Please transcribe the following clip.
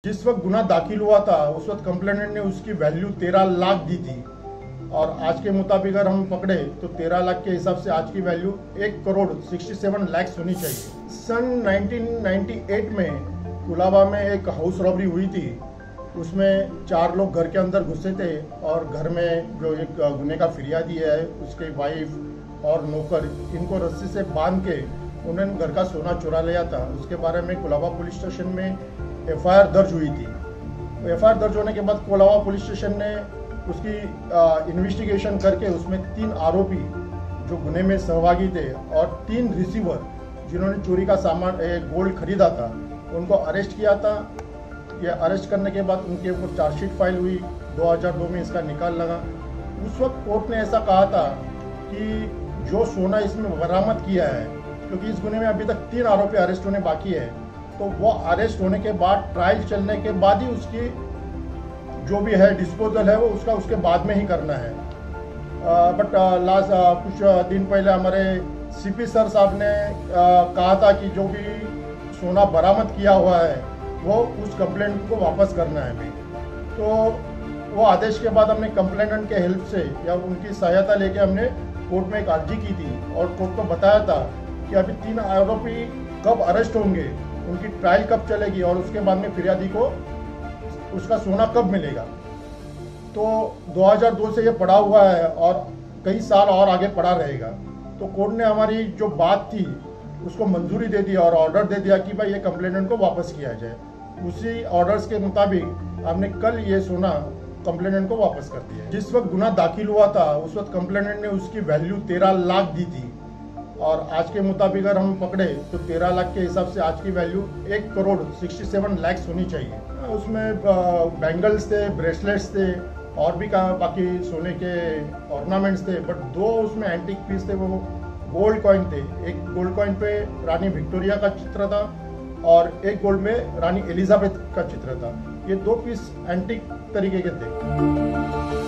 जिस वक्त गुना दाखिल हुआ था उस वक्त कंप्लेनेंट ने उसकी वैल्यू 13 लाख दी थी और आज के मुताबिक अगर हम पकड़े तो 13 लाख के हिसाब से आज की वैल्यू 1 करोड़ 67 लाख होनी चाहिए। सन 1998 में कुलाबा में एक हाउस रॉबरी हुई थी। उसमें 4 लोग घर के अंदर घुसे थे और घर में जो एक गुने का फिरियादी है उसके वाइफ और नौकर, इनको रस्सी से बांध के उन्होंने घर का सोना चुरा लिया था। उसके बारे में कुलाबा पुलिस स्टेशन में एफआईआर दर्ज हुई थी। एफआईआर दर्ज होने के बाद कोलाबा पुलिस स्टेशन ने उसकी इन्वेस्टिगेशन करके उसमें 3 आरोपी जो गुने में सहभागी थे और 3 रिसीवर जिन्होंने चोरी का सामान गोल्ड खरीदा था उनको अरेस्ट किया था। ये अरेस्ट करने के बाद उनके ऊपर चार्जशीट फाइल हुई। 2002 में इसका निकाल लगा। उस वक्त कोर्ट ने ऐसा कहा था कि जो सोना इसमें बरामद किया है, क्योंकि इस गुने में अभी तक 3 आरोपी अरेस्ट होने बाकी है, तो वो अरेस्ट होने के बाद ट्रायल चलने के बाद ही उसकी जो भी है डिस्पोजल है वो उसके बाद में ही करना है। बट लास्ट कुछ दिन पहले हमारे सीपी सर साहब ने कहा था कि जो भी सोना बरामद किया हुआ है वो उस कंप्लेंट को वापस करना है हमें। तो वो आदेश के बाद हमने कंप्लेनेंट के हेल्प से या उनकी सहायता लेके हमने कोर्ट में एक अर्जी की थी और कोर्ट को बताया था कि अभी 3 आरोपी कब अरेस्ट होंगे, उनकी ट्रायल कब चलेगी और उसके बाद में फिरियादी को उसका सोना कब मिलेगा। तो 2002 से ये पड़ा हुआ है और कई साल और आगे पड़ा रहेगा। तो कोर्ट ने हमारी जो बात थी उसको मंजूरी दे दी और ऑर्डर दे दिया कि भाई ये कंप्लेनेंट को वापस किया जाए। उसी ऑर्डर्स के मुताबिक हमने कल ये सोना कंप्लेनेंट को वापस कर दिया। जिस वक्त गुना दाखिल हुआ था उस वक्त कंप्लेनेंट ने उसकी वैल्यू 13 लाख दी थी और आज के मुताबिक अगर हम पकड़े तो 13 लाख के हिसाब से आज की वैल्यू 1 करोड़ 67 लाख होनी चाहिए। उसमें बैंगल्स थे, ब्रेसलेट्स थे और भी बाकी सोने के ऑर्नामेंट्स थे, बट 2 उसमें एंटीक पीस थे, वो गोल्ड कॉइन थे। एक गोल्ड कॉइन पे रानी विक्टोरिया का चित्र था और एक गोल्ड में रानी एलिजाबेथ का चित्र था। ये 2 पीस एंटीक तरीके के थे।